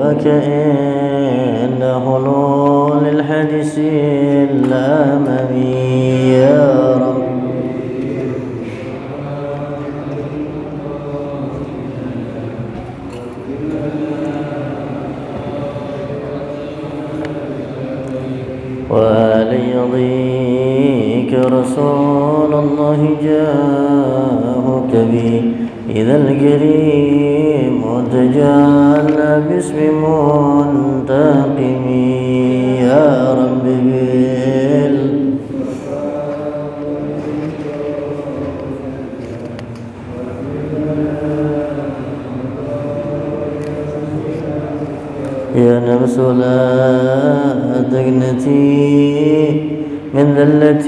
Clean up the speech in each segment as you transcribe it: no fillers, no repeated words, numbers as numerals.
قربك عند حلول الحديث الأمامي يا رب. وليضيك رسول الله جاهك بي إذا الكريم تجلى باسم منتقم يا رب يا نفس لا تقنتي من ذلة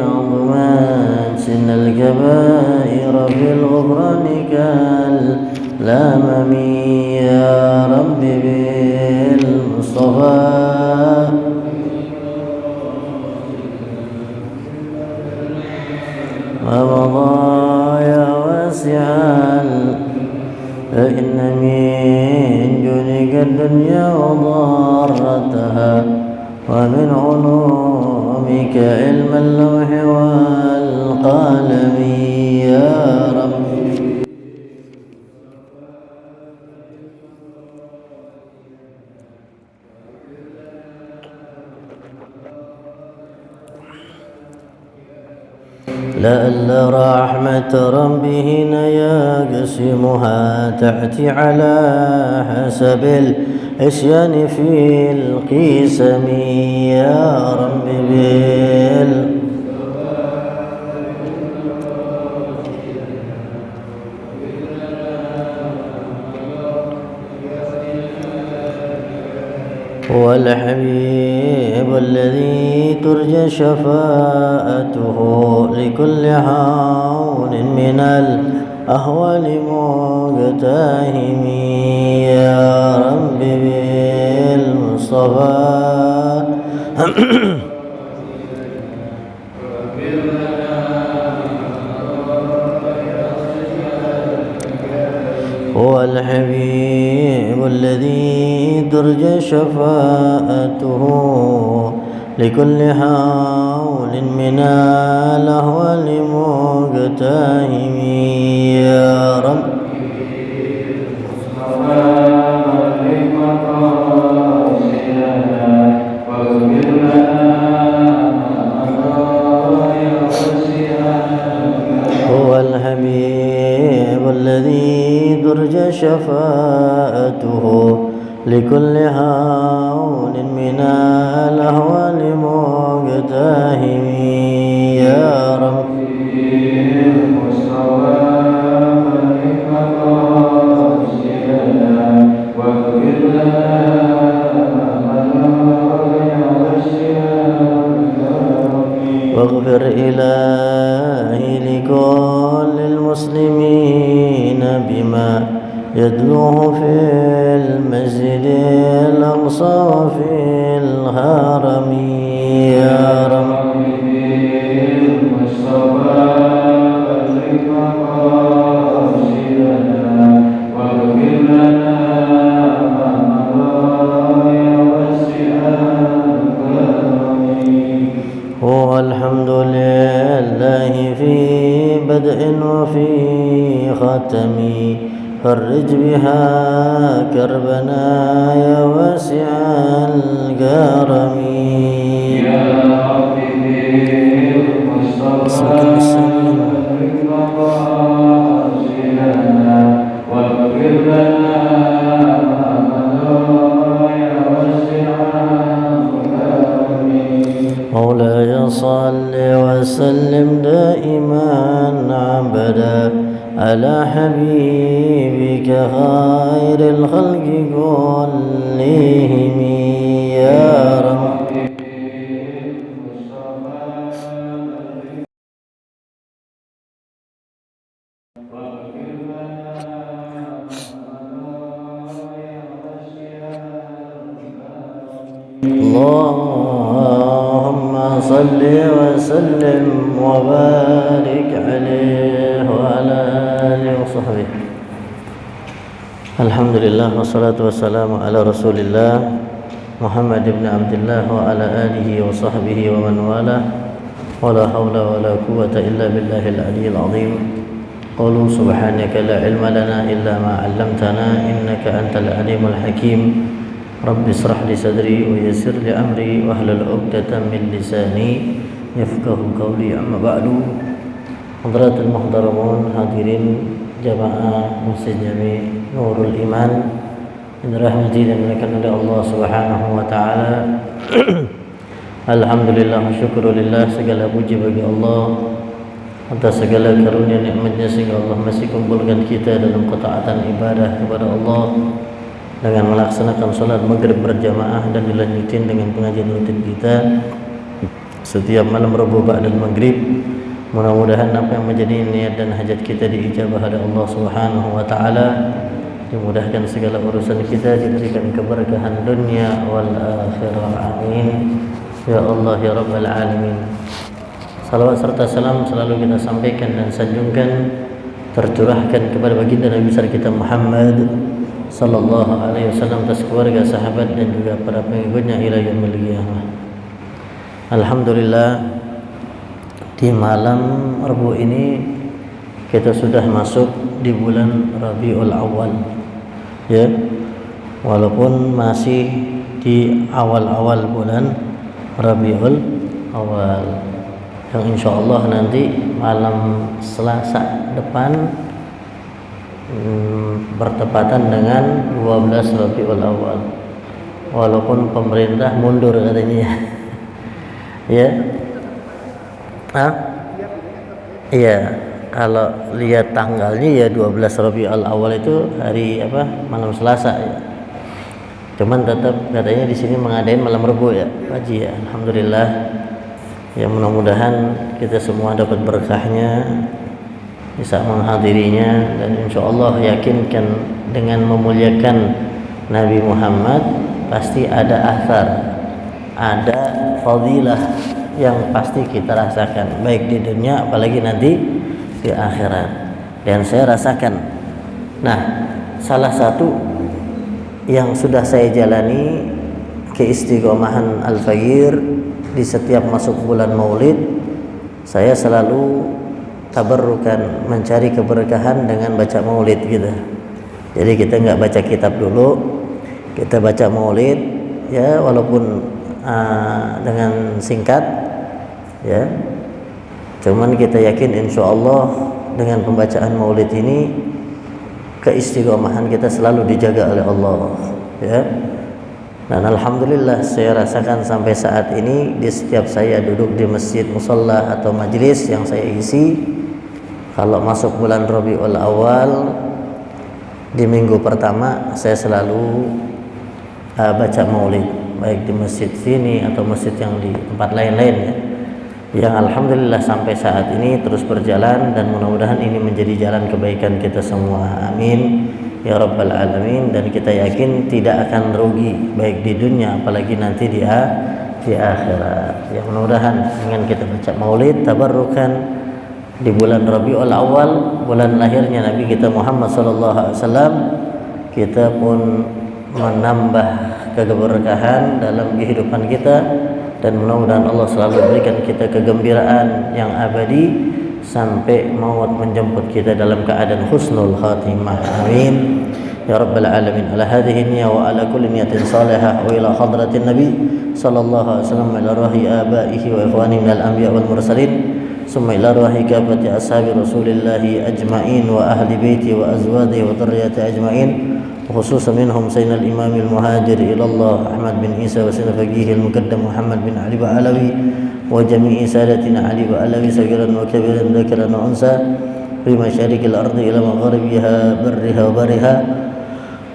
عظمات إن الكبائر في الغفران كالأمم يا رب بالمصطفى ما مضى يا واسع فإن من جودك الدنيا وضارتها ومن علومك علم اللوح والقلم يا رب. لأن رحمة ربه يقسمها تأتي على حسب العصيان في القسم يا رب هو الحبيب الذي ترجى شفاعته لكل حول من الأهوال مقتهم يا رب بالمصطفى هو الحبيب الذي ترجى شفاعته لكل حول من الأهوال مقتهم يا رب. هو الحبيب الذي ترجى شفاعته لكل هول من الأهوال مقتهم يا رب. واغفر إلهي لكل المسلمين بما يتلوه في المسجد الأقصى وفي الهرم يا رب. هو الحمد لله في بدء وفي ختم فرج بها كربنا يا واسع الكرم يا رب مولاي صل وسلم دائما عبدا على حبيبك خير الخلق كلهم يا رب. اللهم صل وسلم وبارك عليه وعلى آله وصحبه. Alhamdulillah wassalatu wassalamu ala Rasulillah Muhammad ibn Abdullah wa ala alihi wa sahbihi wa man wala wala hawla wala quwwata illa billahil aliyyil azim. Qalu subhanaka la ilma lana illa ma 'allamtana innaka antal alimul hakim. Rabbi israh li sadri wa yassir li amri wahlul 'uqdatam min lisani yafqahu qawli. Amma ba'du. Hadratul muhtaramun, hadirin jamaah Masjid Jami Nurul Iman yang dirahmati dan dimuliakan oleh Allah Subhanahu wa taala. Alhamdulillah, syukurulillah, segala puji bagi Allah atas segala karunia nikmatnya sehingga Allah masih kumpulkan kita dalam ketaatan ibadah kepada Allah dengan melaksanakan salat maghrib berjamaah dan dilanjutin dengan pengajian rutin kita setiap malam Rabu ba'dal maghrib. Mudah-mudahan apa yang menjadi niat dan hajat kita diijabah oleh Allah Subhanahu wa taala, dimudahkan segala urusan kita, diberikan keberkahan dunia wal akhirah. Amin ya Allah ya rabbal alamin. Salawat serta salam selalu kita sampaikan dan sanjungkan tercurahkan kepada baginda Nabi besar kita Muhammad sallallahu alaihi wasallam, atas keluarga, sahabat dan juga para pengikutnya ila yaumil qiyamah. Alhamdulillah, di malam Rabu ini kita sudah masuk di bulan Rabiul Awal, ya, walaupun masih di awal-awal bulan Rabiul Awal, yang insya Allah nanti malam Selasa depan bertepatan dengan 12 Rabiul Awal, walaupun pemerintah mundur katanya, ya. Iya, kalau lihat tanggalnya ya 12 Rabiul Awal itu hari apa? Malam Selasa ya. Cuman tetap katanya di sini mengadain malam Rabu ya, Pak Haji ya. Alhamdulillah. Ya, mudah-mudahan kita semua dapat berkahnya, bisa menghadirinya, dan insya Allah yakinkan dengan memuliakan Nabi Muhammad pasti ada athar, ada fadilah yang pasti kita rasakan baik di dunia apalagi nanti di akhirat. Dan saya rasakan, nah, salah satu yang sudah saya jalani keistiqomahan al-fajir di setiap masuk bulan Maulid, saya selalu tabarrukan, mencari keberkahan dengan baca Maulid gitu. Jadi kita nggak baca kitab dulu, kita baca Maulid ya, walaupun dengan singkat ya, cuman kita yakin insya Allah dengan pembacaan Maulid ini keistiqomahan kita selalu dijaga oleh Allah ya. Dan alhamdulillah saya rasakan sampai saat ini di setiap saya duduk di masjid, musalla atau majelis yang saya isi, kalau masuk bulan Rabiul Awal di minggu pertama saya selalu baca Maulid, baik di masjid sini atau masjid yang di tempat lain-lain ya, yang alhamdulillah sampai saat ini terus berjalan, dan mudah-mudahan ini menjadi jalan kebaikan kita semua. Amin ya rabbal alamin. Dan kita yakin tidak akan rugi baik di dunia apalagi nanti di akhirat. Ya, mudah-mudahan dengan kita baca Maulid tabarrukan di bulan Rabiul Awal, bulan lahirnya Nabi kita Muhammad sallallahu alaihi wasallam, kita pun menambah keberkahan dalam kehidupan kita, dan mudah-mudahan Allah selalu berikan kita kegembiraan yang abadi sampai maut menjemput kita dalam keadaan husnul khatimah. Amin ya rabbal alamin. Ala hadhihi niyyah wa ala kulli niyatin salihah wa ila hadratin nabi sallallahu alaihi wasallam, ila ruhi abaihi wa ikhwani minal anbiya wal mursalin, summa ila ruhi kafati ashabi rasulillahi ajma'in wa ahli baiti wa azwajihi wa dhurriyyati ajma'in, khususan minhum sayyidina al-imam al-muhajir ila Allah Ahmad bin Isa wa sayyidina faqih al-muqaddam Muhammad bin Ali Ba'alawi wa jami'i sadatina Ali Ba'alawi sagiran wa kabiran dzakaran wa unsa fi masyariqil ardi ila magharibiha barriha wa bariha,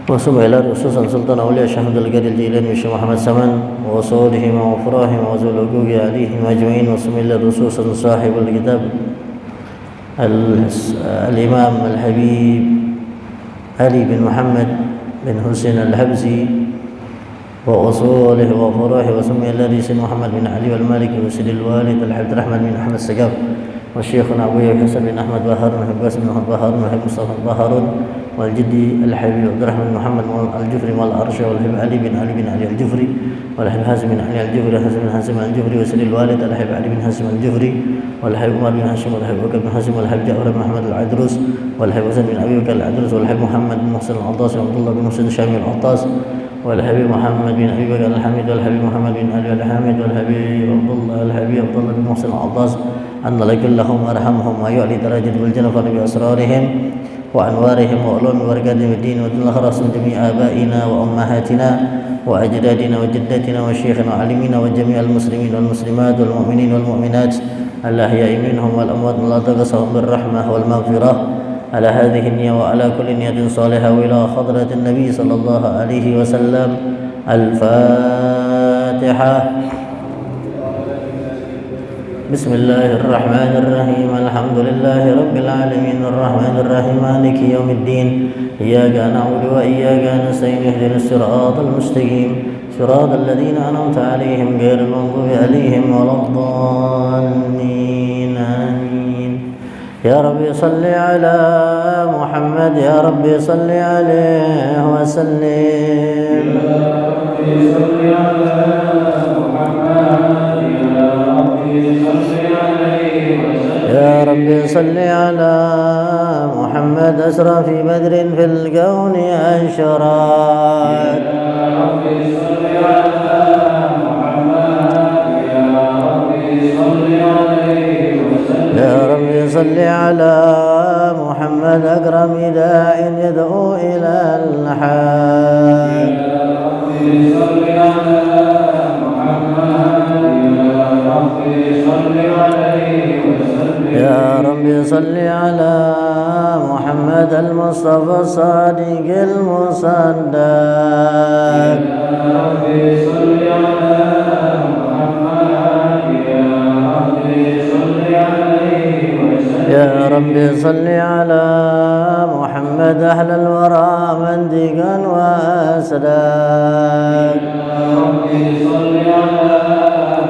wa summa ila khususan sultan awliya Syekh Abdul Qadir Jilani wa Syekh Muhammad Saman wa usulihim wa afrahim wa zulughi alaihim ajma'in, wa summa ila khususan sahibul kitab al-imam al-habib Ali bin Muhammad bin Husain al-Habsi wa usulihi wa furuhi, wa summa ila Muhammad bin Ali wal Maliki wa Sidil Walid al-Abd Rahman bin Ahmad Sagaf وشيخنا أبو حسن بن أحمد بهارون وحب قاسم بن أحمد بهارون وحب مصطفى بهارون والجدي الحبيب عبد الرحمن بن محمد الجفري مال الأرشة والحب علي بن علي الجفري والحب حازم بن علي الجفري وحازم بن حازم الجفري وسلي الوالد الحب علي بن حازم الجفري والحب عمر بن هاشم والحب بكر بن حازم والحب جعفر بن محمد العدروس والحب حسن بن أبي بكر العدروس والحب محمد بن محسن العطاس وعبد الله بن محسن الشامي العطاس والحبيب محمد بن أبي بكر الحميد والحبيب محمد بن علي الحامد والحبيب عبد الله بن محسن العطاس أن لكلهم أرحمهم ويعلي درجة بالجنة بأسرارهم وأنوارهم وعلوم وبركاتهم الدين ودين خلاص جميع آبائنا وأمهاتنا وأجدادنا وجداتنا وشيخنا وعلمنا وجميع المسلمين والمسلمات والمؤمنين والمؤمنات الأحياء منهم والأموات الله تغسهم بالرحمة والمغفرة على هذه النية وعلى كل نية صالحة وإلى حضرة النبي صلى الله عليه وسلم. الفاتحة. بسم الله الرحمن الرحيم. الحمد لله رب العالمين الرحمن الرحيم مالك يوم الدين إياك نعبد وإياك نستعين اهدنا الصراط المستقيم صراط الذين أنعمت عليهم غير المغضوب عليهم ولا الضالين آمين. يا رب صل على محمد يا رب صل عليه وسلم. يا رب صل على محمد يا رب صل على محمد أسرى في بدر في الكون أشراق. يا رب صل على محمد يا رب صل عليه وسلم. يا رب صل على محمد أكرم داع يدعو إلى الحق. يا رب صل على محمد يا رب صل عليه وسلم. يا رب صل على محمد المصطفى الصادق المصدق. يا رب صل على محمد يا رب صل عليه وسلم. يا رب صل على محمد أهل الورى منطقا وأسلاك. يا رب صل على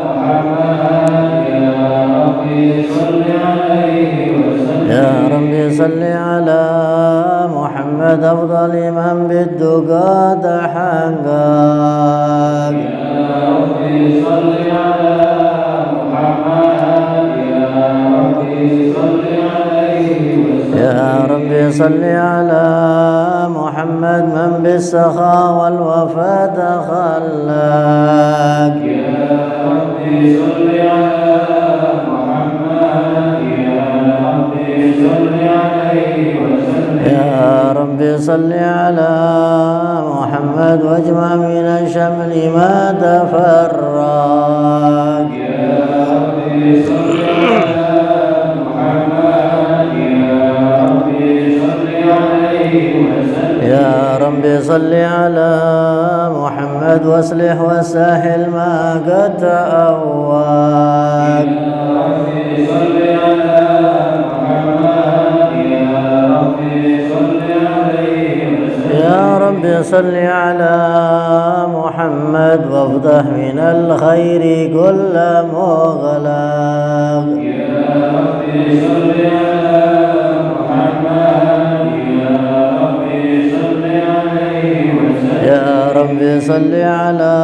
محمد يا رب صل عليه وسلم. يا رب صل على محمد أفضل من بالدقى تحقق. يا رب صل على محمد يا رب صل عليه وسلم. يا رب صل على محمد من بالسخاء والوفاء تخلق. يا رب صل على محمد يا رب صل عليه وسلم. يا رب صل على محمد واجمع من الشمل ما تفرق. يا رب صل على محمد يا رب صل عليه وسلم. يا رب صل على محمد واصلح وسهل ما قد تأوق. يا رب صل على محمد يا رب صل عليه وسلم. يا رب صل على محمد وافتح من الخير كل مغلق. يا رب صل على محمد يا رب صل عليه وسلم. يا رب صل على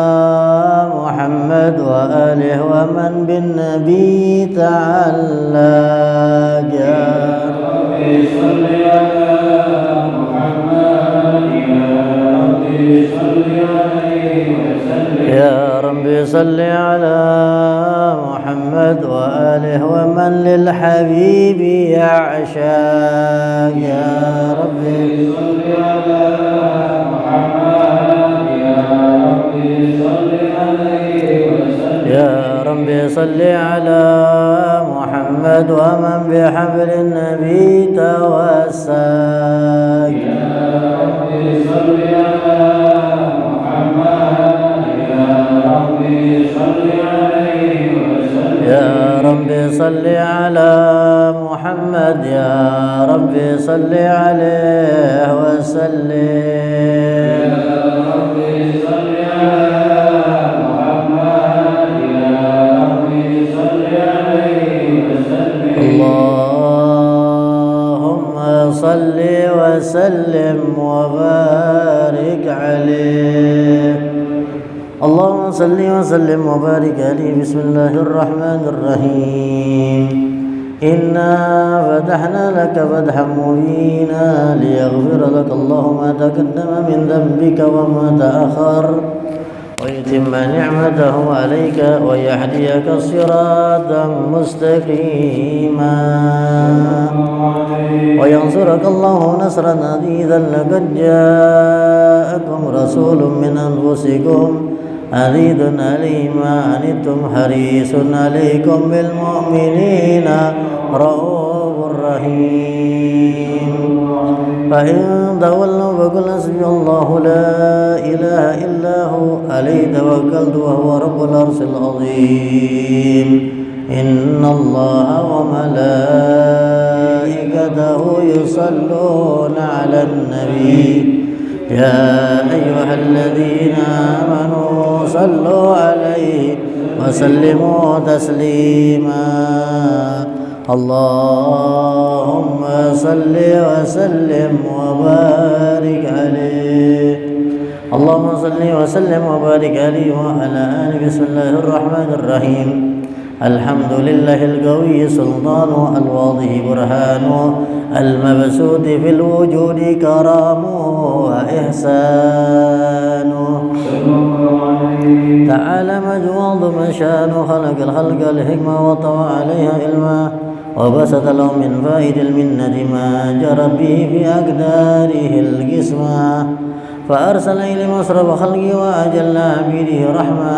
محمد وآله ومن بالنبي تعلق. يا رب صل على محمد يا رب صل عليه وسلم. يا رب صل على محمد وآله ومن للحبيب يعشاق. يا رب صل على محمد يا رب صل عليه وسلم. يا رب صل على محمد ومن بحبل النبي توسل. يا رب صل على محمد يا رب صل عليه وسلم. يا رب صل على محمد يا رب صل عليه وسلم. يا رب صل على محمد يا رب صل عليه وسلم. وسلم وبارك عليه. اللهم صل وسلم وبارك عليه. بسم الله الرحمن الرحيم. إنا فتحنا لك فتحا مبينا ليغفر لك الله ما تقدم من ذنبك وما تأخر ويتم نعمته عليك ويهديك صراطا مستقيما وينصرك الله نصرا عزيزا. لقد جاءكم رسول من أنفسكم عزيز عليه ما عنتم حريص عليكم بالمؤمنين رؤوف رحيم. فإن تولوا فقل حسبي الله لا إله إلا هو عليه توكلت وهو رب العرش العظيم. إن الله وملائكته يصلون على النبي يا أيها الذين آمنوا صلوا عليه وسلموا تسليما. اللهم صل وسلم وبارك عليه. اللهم صل وسلم وبارك عليه وعلى آله. بسم الله الرحمن الرحيم. الحمد لله القوي سلطانه الواضح برهانه المبسوط في الوجود كرامه وإحسانه. تعالى مجواد مشانه. خلق الخلق الحكمة وطوى عليها علما وبسط له من فائد المنة ما جرت به في أقداره القسمة. فأرسل إلى مصرف خلقه وأجل عبيده رحمة.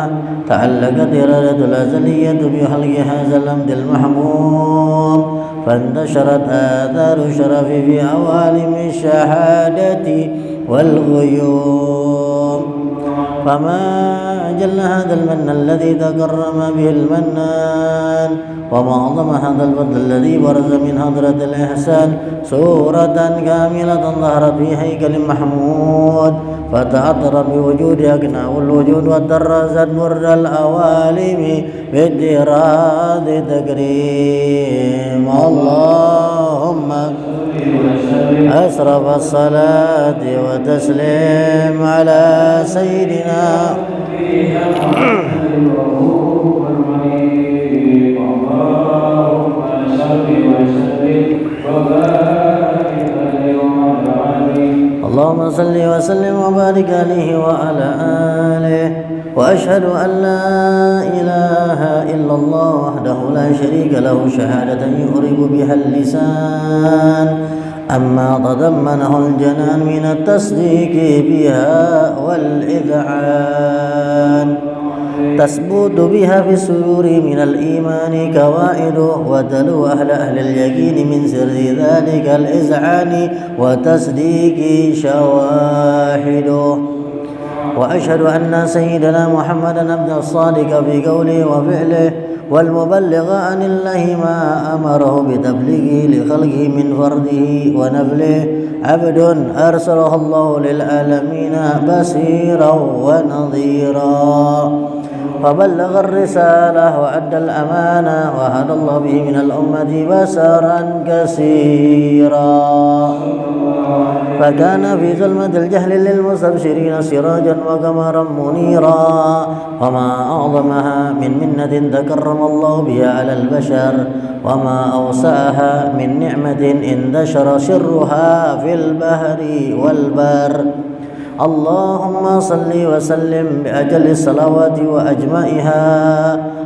تعلقت إرادة الأزلية بخلق هذا الأمد المحمود فانتشرت آثار الشرف في عوالم الشهادة والغيوم. فما جل هذا المن الذي تكرم به المنان وما أعظم هذا الفضل الذي برز من حضرة الإحسان صورة كاملة ظهرت في هيكل محمود فتعطرت بوجود أكناء الوجود وترزت برد الأوالم بالدراز تكريم. اللهم أسرف الصلاة وتسليم على سيدنا اللهم صل وسلم وبارك عليه وعلى آله. وأشهد أن لا إله إلا الله وحده لا شريك له شهادة يغرب بها اللسان أما تضمنه الجنان من التصديق بها والإذعان. تثبت بها في الصدور من الإيمان كوائد وتلو أهل اليقين من سر ذلك الإذعان وتصديق شواهده. وأشهد أن سيدنا محمدا عبد الصادق في قوله وفعله والمبلغ عن الله ما أمره بتبليغه لخلقه من فرده ونفله. عبد أرسله الله للعالمين بصيرا ونظيرا فبلغ الرسالة وأدى الأمانة وهدى الله به من الأمة بشرا كثيرا. فكان في ظلمة الجهل للمستبشرين سراجا وقمرا منيرا. وما أعظمها من منة تكرم الله بها على البشر وما أوسعها من نعمة انتشر سرها في البحر والبر. اللهم صل وسلم بأجل الصلوات وأجمعها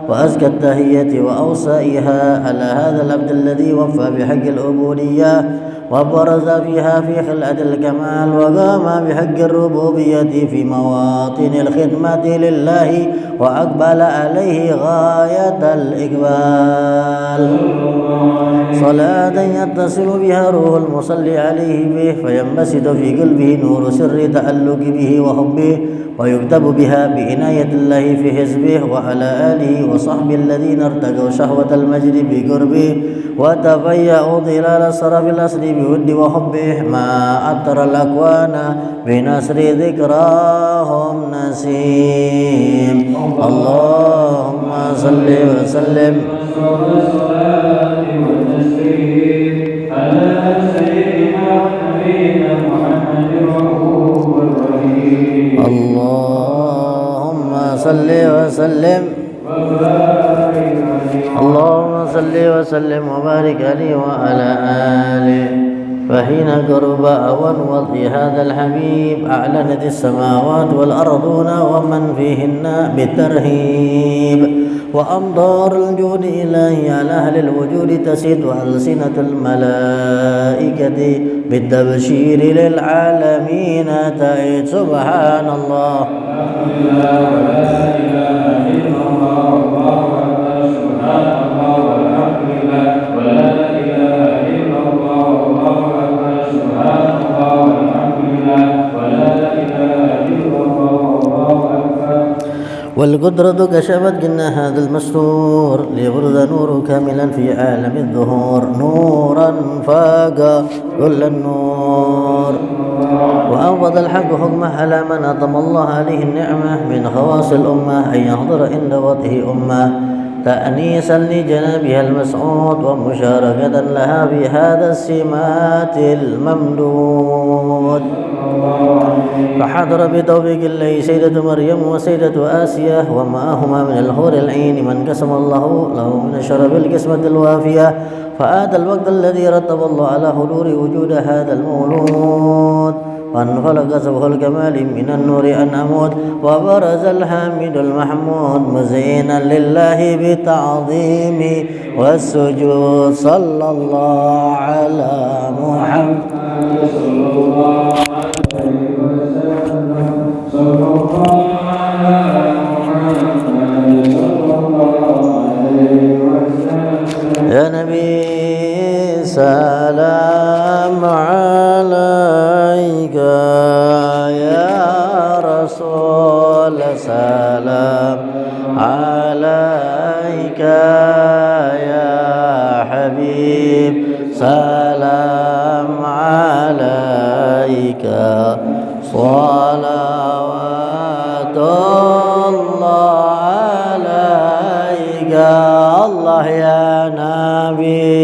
وأزكى التحية وأوسائها على هذا العبد الذي وفى بحق العبودية وبرز فيها في خلعة الكمال وقام بحق الربوبية في مواطن الخدمة لله وأقبل عليه غاية الإقبال. صلاة يتصل بها روح المصلي عليه به فينبسط في قلبه نور سر تألق به وحبه ويكتب بها بعناية الله في حزبه وعلى آله وصحبه الذين ارتقوا شهوة المجد بقربه وتفيأوا ظلال الصرف الأصل بود وحبه ما أطر الأكوان بنصر ذكراهم نسيم. اللهم صل وسلم على سيدنا ونبينا صل وسلم اللهم صل وسلم وبارك عليه وعلى آله. فحين قرب أوان وضع هذا الحبيب أعلنت السماوات والأرضون ومن فيهن بالترهيب وأمطار الجود إلهي على أهل الوجود تسد وألسنة الملائكة بالتبشير للعالمين تأيد. سبحان الله والقدرة كشفت جنة هذا المستور ليبرز نور كاملا في عالم الظهور نورا فاق كل النور. وأنفض الحق حكمه على من أطم الله عليه النعمة من خواص الأمة أن يحضر عند وضعه أمة تأنيسا لجنابها المسعود ومشاركة لها في هذا السمات الممدود. فحضر بتوفيق الله سيدة مريم وسيدة آسيا ومعهما من الحور العين من قسم الله له من الشرف القسمة الوافية. فآتى الوقت الذي رتب الله على حضور وجود هذا المولود وانفلق سبح الكمال من النور أن أموت وبرز الحامد المحمود مزينا لله بالتعظيم والسجود. صلى الله على محمد يا نبي سلام عليك يا رسول سلام عليك يا حبيب سلام عليك صلوات الله عليك الله يا نبي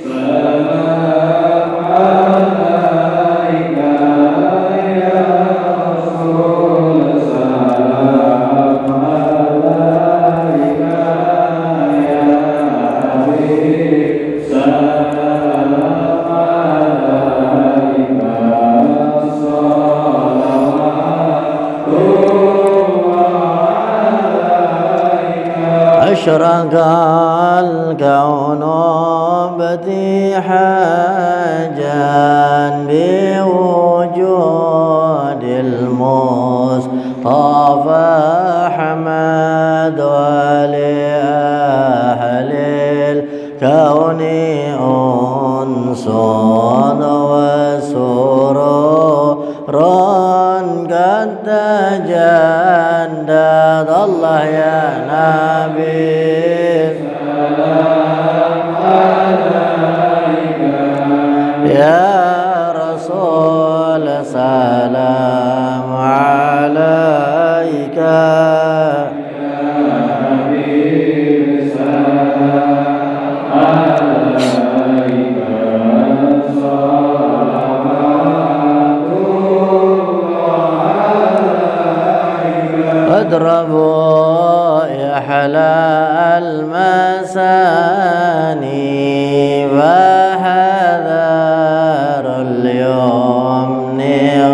سلام عليك يا رسول سلام عليك يا حبيب سلام عليك صلوات أشرق الكون بتيحاجا بوجود المصطفى أحمد ولأهل الكون أنس وسرور قد تجدد. الله يا نبي سلام عليك يا رسول سلام عليك يا حبيب سلام عليك صلوات اضربوا يحلى المساني وهذر اليمن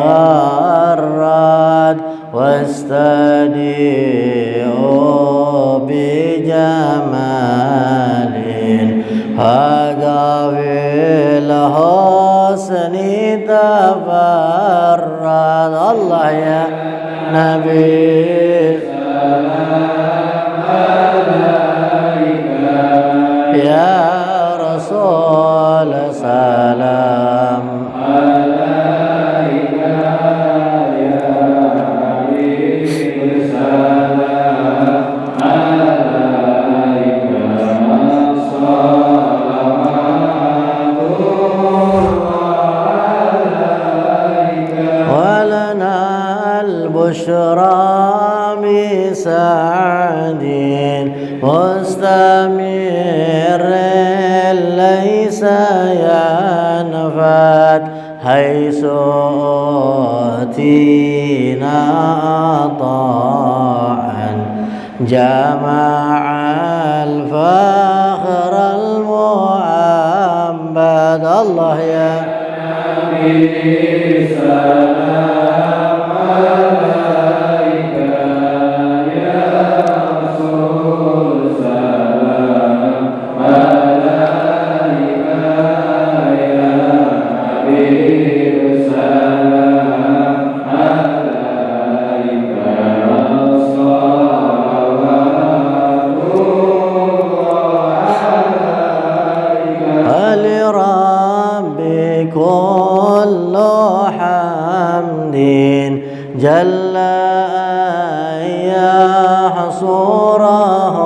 غرد واستديوا بجمال هقابي الحسن تفرد. الله يا نبي يا رسول سلام عليك يا حبيب سلام عليك صلوات عليك. ولنا البشرى بسعد مستمر ليس ينفد حيث أوتينا طاعا جمع الفخر المؤبد الله يا نبي سلام عليك يا رسول سلام عليك يا حبيب سلام عليك صلوات الله عليك ولربي كل حمد جل أن يحصره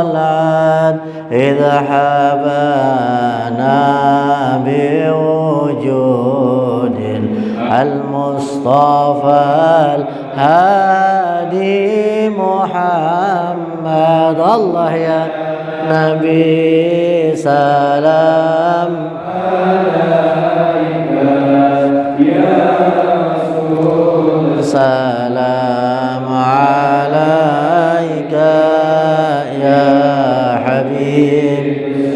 العد إذ حبانا بوجود المصطفى الهادي محمد الله يا نبي سلام عليك يا رسول سلام عليك يا حبيب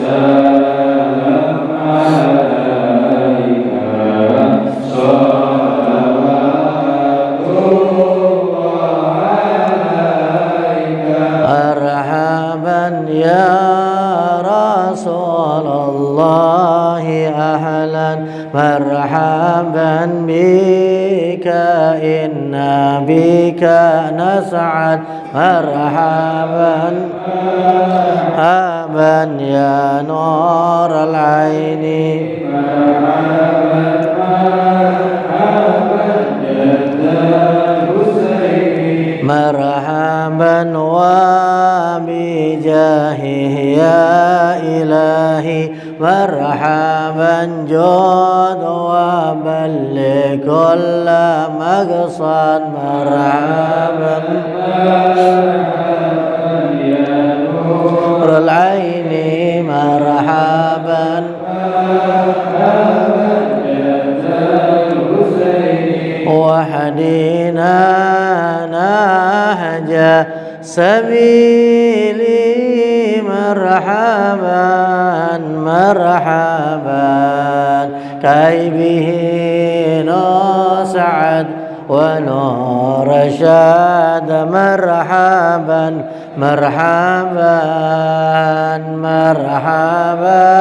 سلام عليك صلوات الله عليك مرحبا يا رسول الله أهلا مرحبا بك إنا بك نسعد مرحبا مرحبا يا نور العين مرحبا وبجاهه يا إلهي مرحبا جود وبلغ كل مقصد مرحبا يا نور العين مرحبا وحدينا نهج سبيلي مرحبا مرحبا كي به نسعد ونرشد مرحبا مرحبا مرحبا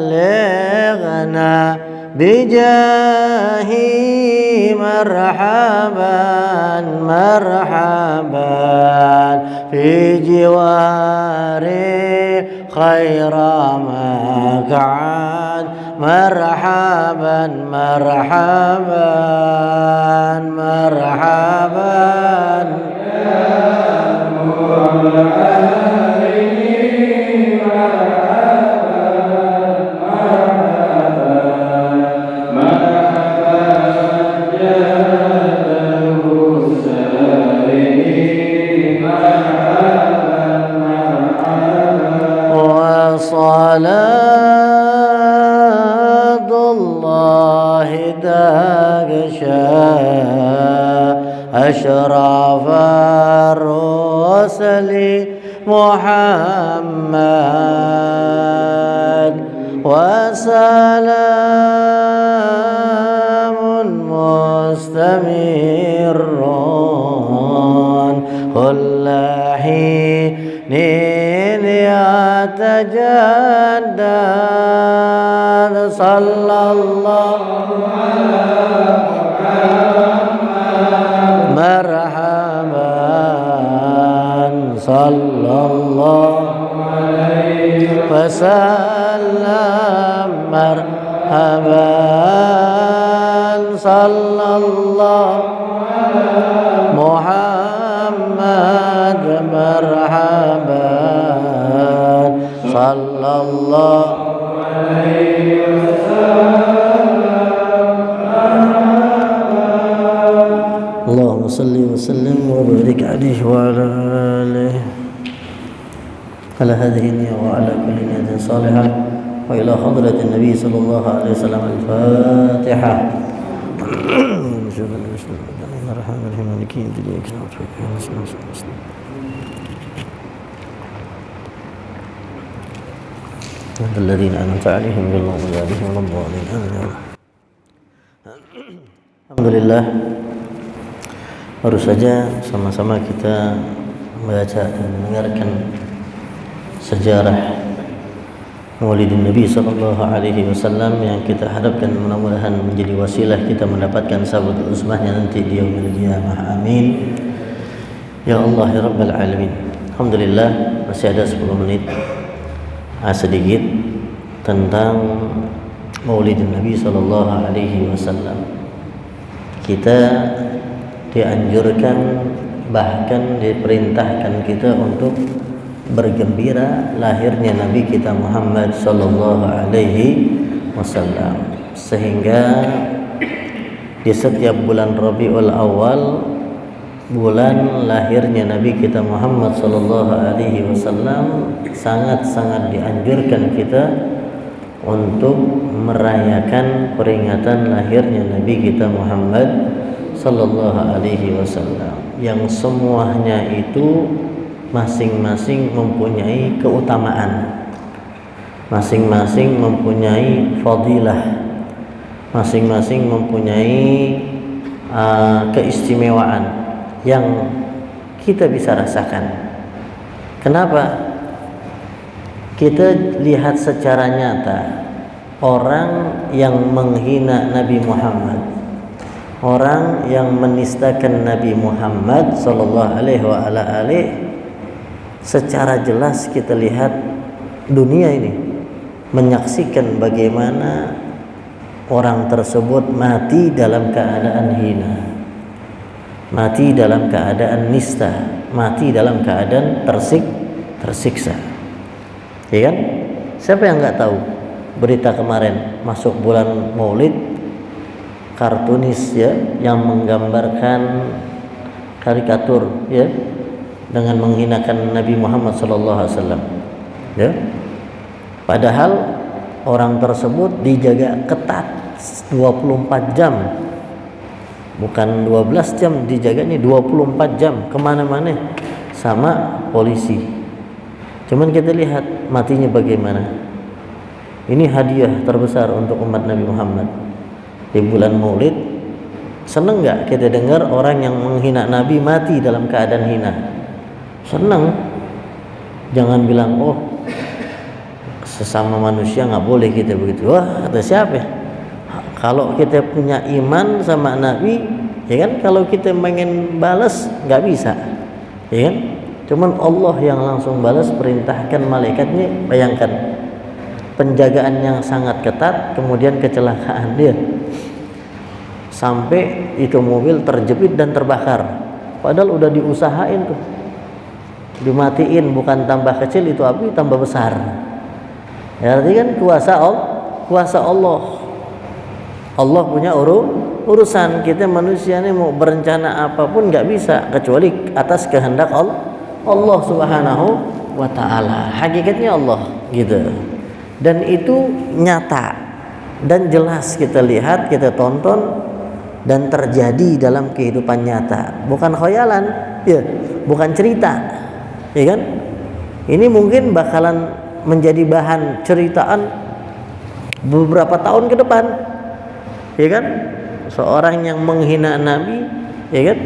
بلغنا بجاهي مرحبا مرحبا في جواري خير مقعد مرحبا مرحبا مرحبا صلاة الله تغشى أشرف الرسل محمد وسلام مستمر كل حين يتجدد صلى الله مرحبا صلى الله وسلم مرحبا صلى الله محمد مرحبا صلى الله اللهم صل وسلم وبارك عليه وعلى آله على هذه النية وعلى كل نية صالحة وإلى حضرة النبي صلى الله عليه وسلم. الفاتحة. الذين أنعمت عليهم غير المغضوب عليهم ولا الضالين. Alhamdulillah, baru saja sama-sama kita membaca dan mendengarkan sejarah Maulidin Nabi sallallahu alaihi wasallam yang kita harapkan mudah-mudahan menjadi wasilah kita mendapatkan sahabat usmahnya nanti di yaumil qiyamah. Amin ya Allah ya rabbal alamin. Alhamdulillah, masih ada 10 menit sedikit tentang Maulidin Nabi sallallahu alaihi wasallam. Kita dianjurkan, bahkan diperintahkan kita untuk bergembira lahirnya Nabi kita Muhammad sallallahu alaihi wasallam, sehingga di setiap bulan Rabiul Awal, bulan lahirnya Nabi kita Muhammad sallallahu alaihi wasallam, sangat-sangat dianjurkan kita untuk merayakan peringatan lahirnya Nabi kita Muhammad sallallahu alaihi wasallam, yang semuanya itu masing-masing mempunyai keutamaan, masing-masing mempunyai fadilah, masing-masing mempunyai keistimewaan yang kita bisa rasakan. Kenapa? Kita lihat secara nyata orang yang menghina Nabi Muhammad, orang yang menistakan Nabi Muhammad sallallahu alaihi wa ala alihi, secara jelas kita lihat dunia ini menyaksikan bagaimana orang tersebut mati dalam keadaan hina, mati dalam keadaan nista, mati dalam keadaan tersiksa. Ya kan? Siapa yang nggak tahu berita kemarin masuk bulan Maulid, kartunis ya yang menggambarkan karikatur ya dengan menghinakan Nabi Muhammad SAW ya. Padahal orang tersebut dijaga ketat 24 jam, bukan 12 jam dijaga, nih 24 jam kemana-mana sama polisi. Cuman kita lihat matinya bagaimana. Ini hadiah terbesar untuk umat Nabi Muhammad di bulan Maulid. Senang nggak kita dengar orang yang menghina Nabi mati dalam keadaan hina? Senang. Jangan bilang oh sesama manusia nggak boleh kita begitu. Wah, kata siapa? Kalau kita punya iman sama Nabi, ya kan? Kalau kita pengen balas nggak bisa, ya kan? Cuman Allah yang langsung balas, perintahkan malaikatnya. Bayangkan penjagaan yang sangat ketat, kemudian kecelakaan dia sampai itu mobil terjepit dan terbakar. Padahal udah diusahain tuh, dimatiin, bukan tambah kecil itu api, tambah besar. Ya, artinya kan kuasa Allah. Allah punya urusan. Kita manusia ini mau berencana apapun nggak bisa kecuali atas kehendak Allah Subhanahu wa ta'ala. Hakikatnya Allah gitu. Dan itu nyata dan jelas kita lihat, kita tonton dan terjadi dalam kehidupan nyata. Bukan khayalan, ya, bukan cerita. Ya kan? Ini mungkin bakalan menjadi bahan ceritaan beberapa tahun ke depan. Ya kan? Seorang yang menghina Nabi, ya kan?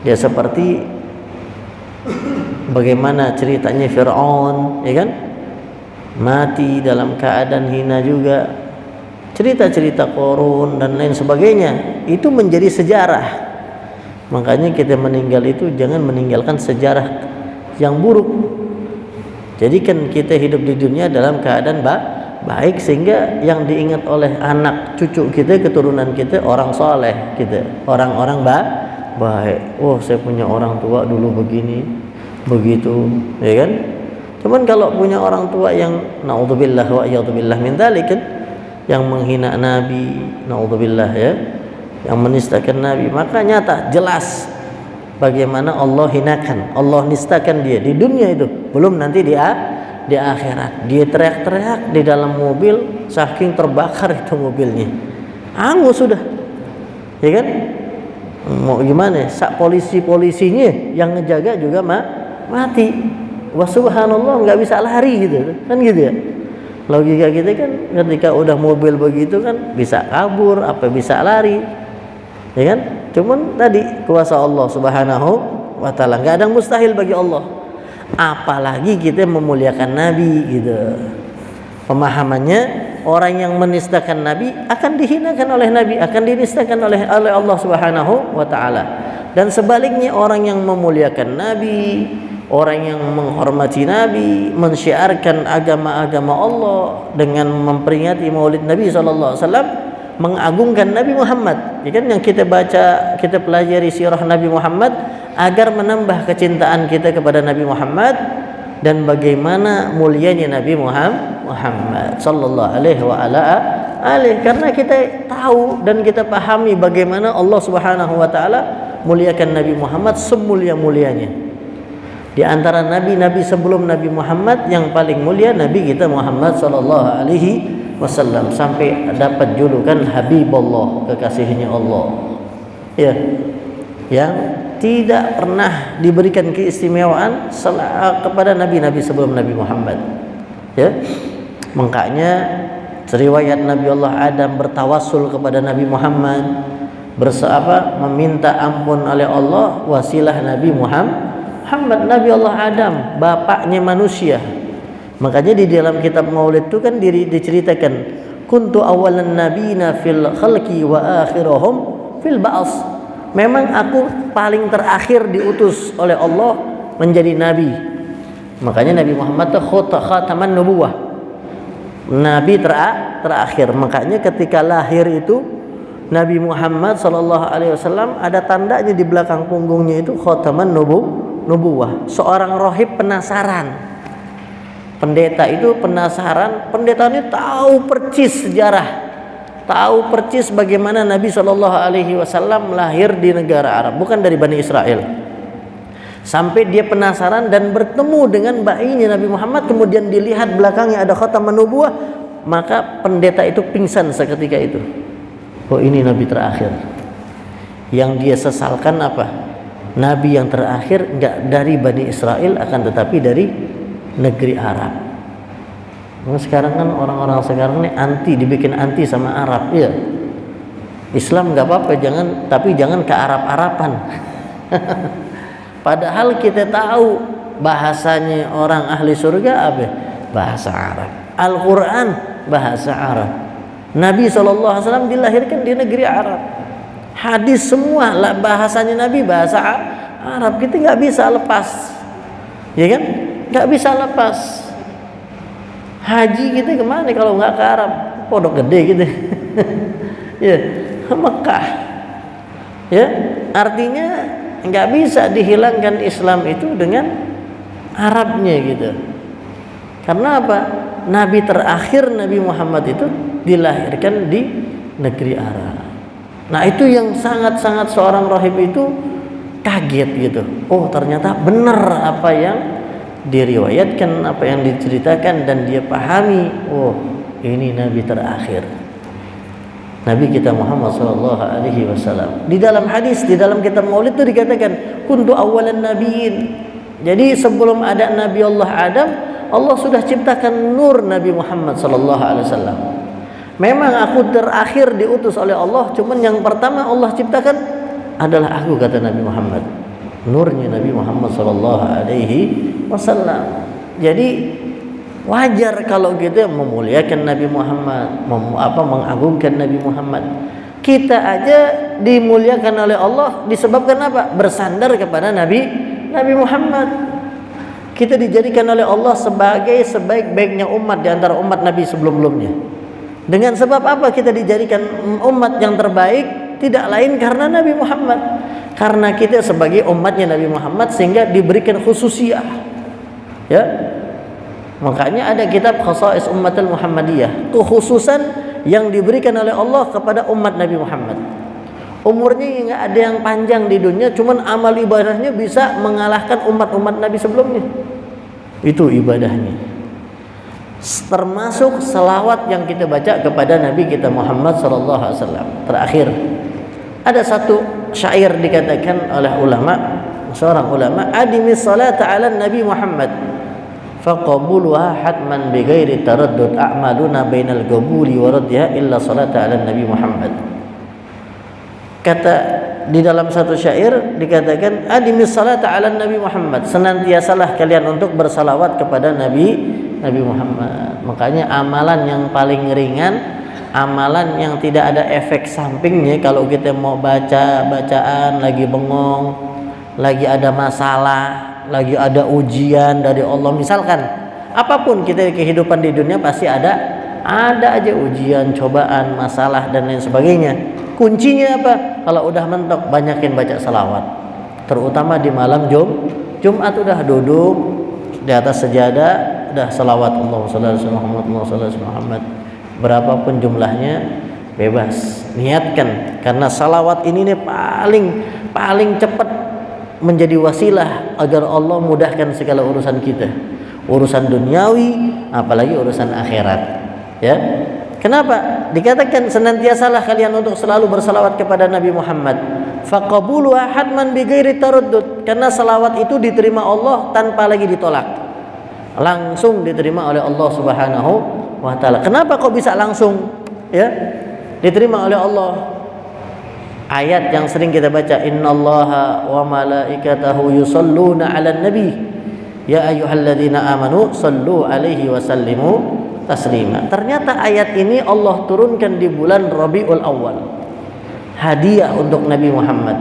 Ya seperti bagaimana ceritanya Fir'aun, ya kan? Mati dalam keadaan hina juga. Cerita-cerita Qarun dan lain sebagainya itu menjadi sejarah. Makanya kita meninggal itu jangan meninggalkan sejarah yang buruk. Jadikan kita hidup di dunia dalam keadaan baik, sehingga yang diingat oleh anak cucu kita, keturunan kita, orang soleh kita, orang-orang baik. Oh, saya punya orang tua dulu begini, begitu, ya kan? Cuman kalau punya orang tua yang naudzubillah wa iyadzubillah min dzalik kan, yang menghina Nabi, naudzubillah ya, yang menistakan Nabi, maka nyata jelas bagaimana Allah hinakan, Allah nistakan dia di dunia itu, belum nanti di akhirat. Dia teriak-teriak di dalam mobil saking terbakar itu mobilnya, angus sudah, ya kan? Mau gimana? Sak polisinya yang ngejaga juga mati. Wah subhanallah, nggak bisa lari gitu kan, gitu ya. Logika kita kan ketika udah mobil begitu kan bisa kabur, apa bisa lari, ya kan? Cuman tadi kuasa Allah subhanahu wa ta'ala, nggak ada yang mustahil bagi Allah. Apalagi kita memuliakan Nabi gitu. Pemahamannya, orang yang menistakan Nabi akan dihinakan oleh Nabi, akan dinistakan oleh Allah subhanahu wa ta'ala. Dan sebaliknya, orang yang memuliakan Nabi, orang yang menghormati Nabi, mensyiarkan agama-agama Allah dengan memperingati Maulid Nabi SAW, mengagungkan Nabi Muhammad, ya kan, yang kita baca, kita pelajari sirah Nabi Muhammad agar menambah kecintaan kita kepada Nabi Muhammad dan bagaimana mulianya Nabi Muhammad sallallahu alaihi wa ala alihi, karena kita tahu dan kita pahami bagaimana Allah Subhanahu wa taala muliakan Nabi Muhammad semulia-mulianya. Di antara nabi-nabi sebelum Nabi Muhammad yang paling mulia Nabi kita Muhammad sallallahu alaihi wasallam, sampai dapat julukan Habibullah, kekasihnya Allah. Ya. Yang tidak pernah diberikan keistimewaan kepada nabi-nabi sebelum Nabi Muhammad. Ya. Makanya riwayat Nabi Allah Adam bertawassul kepada Nabi Muhammad, meminta ampun oleh Allah, wasilah Nabi Muhammad, Nabi Allah Adam, bapaknya manusia. Makanya di dalam kitab Maulid itu kan diceritakan, kuntu awalan nabiyina fil khalqi wa akhiruhum fil ba'as. Memang aku paling terakhir diutus oleh Allah menjadi nabi. Makanya Nabi Muhammad itu khataman nubuwah, nabi terakhir. Makanya ketika lahir itu Nabi Muhammad sallallahu alaihi wasallam ada tandanya di belakang punggungnya itu khataman nubuwah. Seorang rohib penasaran, pendeta itu penasaran, pendeta ini tahu percis sejarah, tahu percis bagaimana Nabi Shallallahu Alaihi Wasallam lahir di negara Arab, bukan dari Bani Israel. Sampai dia penasaran dan bertemu dengan bayinya Nabi Muhammad, kemudian dilihat belakangnya ada khataman nubuwah, maka pendeta itu pingsan seketika itu. Oh, ini Nabi terakhir. Yang dia sesalkan apa? Nabi yang terakhir enggak dari Bani Israel, akan tetapi dari negeri Arab. Nah, sekarang kan orang-orang sekarang ini dibikin anti sama Arab, ya. Islam enggak apa-apa, tapi jangan ke Arab-Araban. Padahal kita tahu bahasanya orang ahli surga apa? Bahasa Arab. Al-Quran bahasa Arab. Nabi SAW dilahirkan di negeri Arab. Hadis semua bahasanya Nabi bahasa Arab. Kita nggak bisa lepas, ya kan? Nggak bisa lepas. Haji kita kemana kalau nggak ke Arab? Pondok Gede gitu. Ya, Mekah. Ya, artinya nggak bisa dihilangkan Islam itu dengan Arabnya gitu. Karena apa? Nabi terakhir Nabi Muhammad itu dilahirkan di negeri Arab. Nah, itu yang sangat-sangat seorang rahib itu kaget gitu. Oh, ternyata benar apa yang diriwayatkan, apa yang diceritakan, dan dia pahami, oh, ini Nabi terakhir, Nabi kita Muhammad sallallahu alaihi wasallam. Di dalam hadis, di dalam kitab Maulid itu dikatakan kuntu awalan nabiyyin. Jadi sebelum ada Nabi Allah Adam, Allah sudah ciptakan nur Nabi Muhammad sallallahu alaihi wasallam. Memang aku terakhir diutus oleh Allah, cuman yang pertama Allah ciptakan adalah aku, kata Nabi Muhammad. Nurnya Nabi Muhammad sallallahu alaihi wasallam. Jadi wajar kalau kita memuliakan Nabi Muhammad, mengagungkan Nabi Muhammad. Kita aja dimuliakan oleh Allah disebabkan apa? Bersandar kepada Nabi Muhammad. Kita dijadikan oleh Allah sebagai sebaik-baiknya umat di antara umat Nabi sebelum-sebelumnya. Dengan sebab apa kita dijadikan umat yang terbaik? tidak lain karena Nabi Muhammad. Karena kita sebagai umatnya Nabi Muhammad sehingga diberikan khususiyah. Ya. Makanya ada kitab Khasa'is Ummatul Muhammadiyah, kekhususan yang diberikan oleh Allah kepada umat Nabi Muhammad. Umurnya nggak ada yang panjang di dunia, cuman amal ibadahnya bisa mengalahkan umat-umat Nabi sebelumnya. Itu ibadahnya. Termasuk selawat yang kita baca kepada Nabi kita Muhammad SAW. Terakhir, ada satu syair dikatakan oleh ulama, seorang ulama, adimis salata ala Nabi Muhammad faqabuluha hatman bighairi taraddud a'maluna bainal qabuli wa raddiha illa salata ala Nabi Muhammad. Kata di dalam satu syair dikatakan adimis salata ala Nabi Muhammad, senantiasalah kalian untuk bersalawat kepada Nabi Muhammad. Makanya amalan yang paling ringan, amalan yang tidak ada efek sampingnya, kalau kita mau baca bacaan lagi bengong, lagi ada masalah, lagi ada ujian dari Allah, misalkan apapun kita kehidupan di dunia pasti ada aja ujian, cobaan, masalah dan lain sebagainya. Kuncinya apa? Kalau udah mentok, banyakin baca salawat, terutama di malam Jumat udah duduk di atas sejadah, udah salawat Allahumma shalli ala Muhammad, Allahumma shalli ala Muhammad, berapapun jumlahnya bebas, niatkan, karena salawat ini nih paling cepat menjadi wasilah agar Allah mudahkan segala urusan kita, urusan duniawi apalagi urusan akhirat. Ya, kenapa dikatakan senantiasalah kalian untuk selalu bersalawat kepada Nabi Muhammad, faqabulu hatman bighairi taraddud, karena salawat itu diterima Allah tanpa lagi ditolak, langsung diterima oleh Allah Subhanahu wa taala. Kenapa kok bisa langsung ya diterima oleh Allah? Ayat yang sering kita baca, innallaha wa malaikatahu yusalluna 'alan nabi ya ayyuhalladzina amanu sallu alaihi wa sallimu taslima. Ternyata ayat ini Allah turunkan di bulan Rabiul Awal, hadiah untuk Nabi Muhammad.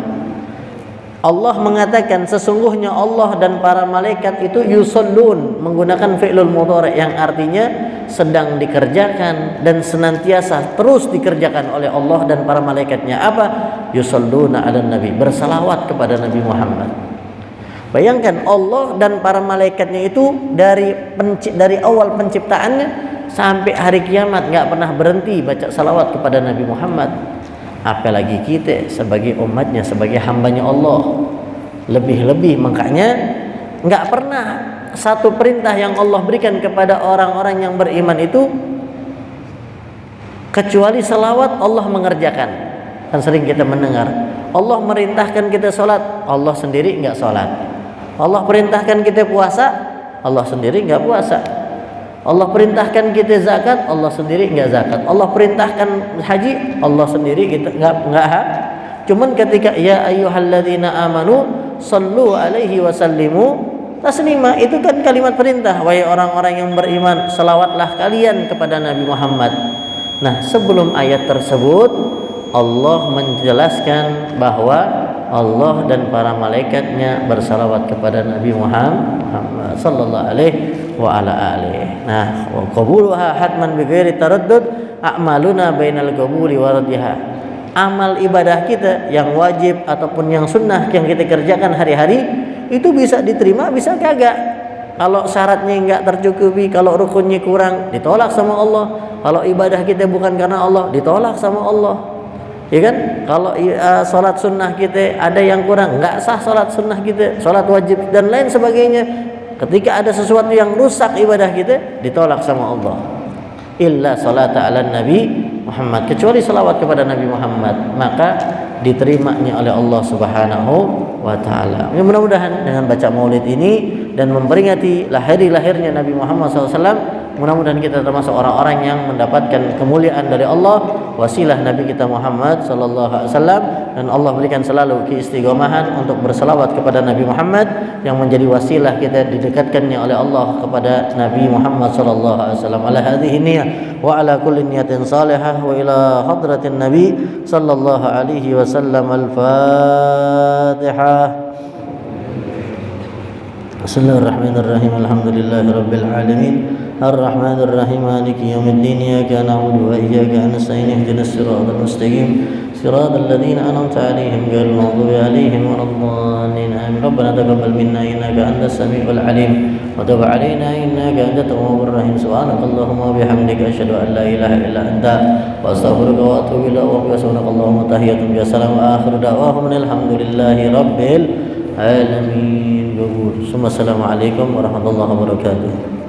Allah mengatakan sesungguhnya Allah dan para malaikat itu yusallun, menggunakan fi'lul mudhari' yang artinya sedang dikerjakan dan senantiasa terus dikerjakan oleh Allah dan para malaikatnya. Apa? Yusalluna 'alan nabi, bersalawat kepada Nabi Muhammad. Bayangkan Allah dan para malaikatnya itu dari awal penciptaannya sampai hari kiamat nggak pernah berhenti baca salawat kepada Nabi Muhammad. Apalagi kita sebagai umatnya, sebagai hambanya Allah, lebih-lebih. Makanya nggak pernah satu perintah yang Allah berikan kepada orang-orang yang beriman itu kecuali salawat Allah mengerjakan. Kan sering kita mendengar Allah merintahkan kita sholat, Allah sendiri nggak sholat. Allah perintahkan kita puasa, Allah sendiri nggak puasa. Allah perintahkan kita zakat, Allah sendiri nggak zakat. Allah perintahkan haji, Allah sendiri kita nggak. Cuman ketika ya ayyuhalladzina amanu sallu alaihi wasallimu taslima, itu kan kalimat perintah, wahai orang-orang yang beriman, selawatlah kalian kepada Nabi Muhammad. Nah, sebelum ayat tersebut Allah menjelaskan bahwa Allah dan para malaikatnya bersalawat kepada Nabi Muhammad sallallahu alaihi wa ala alihi. Nah, wa qabuluha hatman bighairi taraddud a'maluna bainal qabuli wa raddiha. Amal ibadah kita yang wajib ataupun yang sunnah yang kita kerjakan hari-hari itu bisa diterima, bisa kagak. Kalau syaratnya enggak tercukupi, kalau rukunnya kurang, ditolak sama Allah. Kalau ibadah kita bukan karena Allah, ditolak sama Allah. Ya kan? Kalau salat sunnah kita ada yang kurang, enggak sah salat sunnah kita, salat wajib dan lain sebagainya. Ketika ada sesuatu yang rusak ibadah kita, ditolak sama Allah. Illa salata ala Nabi Muhammad, kecuali salawat kepada Nabi Muhammad, maka diterimanya oleh Allah Subhanahu wa taala. Mudah-mudahan dengan baca Maulid ini dan memperingati lahirnya Nabi Muhammad SAW, mudah-mudahan kita termasuk orang-orang yang mendapatkan kemuliaan dari Allah, wasilah Nabi kita Muhammad sallallahu alaihi wasallam, dan Allah berikan selalu keistiqomahan untuk berselawat kepada Nabi Muhammad yang menjadi wasilah kita didekatkannya oleh Allah kepada Nabi Muhammad sallallahu alaihi wasallam. Ala hadhihi niyyah wa ala kulli niyatin salihah wa ila hadratin Nabi sallallahu alaihi wasallam. Al-Fatihah. Bismillahirrahmanirrahim. Alhamdulillahirabbil alamin. Ar-Rahmanir Rahim. Maliki yaumiddin. Iyyaka na'budu wa iyyaka nasta'in. Ihdinas siratal mustaqim. صراط الذين أنعمت عليهم غير المغضوب عليهم ولا الضالين آمين. ربنا تقبل منا إنك أنت السميع العليم وتب علينا إنك أنت التواب الرحيم. سبحانك اللهم وبحمدك أشهد أن لا إله إلا أنت وأستغفرك وأتوب إليك. سبحانك اللهم تحية يا سلام وآخر دعواهم الحمد لله رب العالمين. ثم السلام عليكم ورحمة الله وبركاته.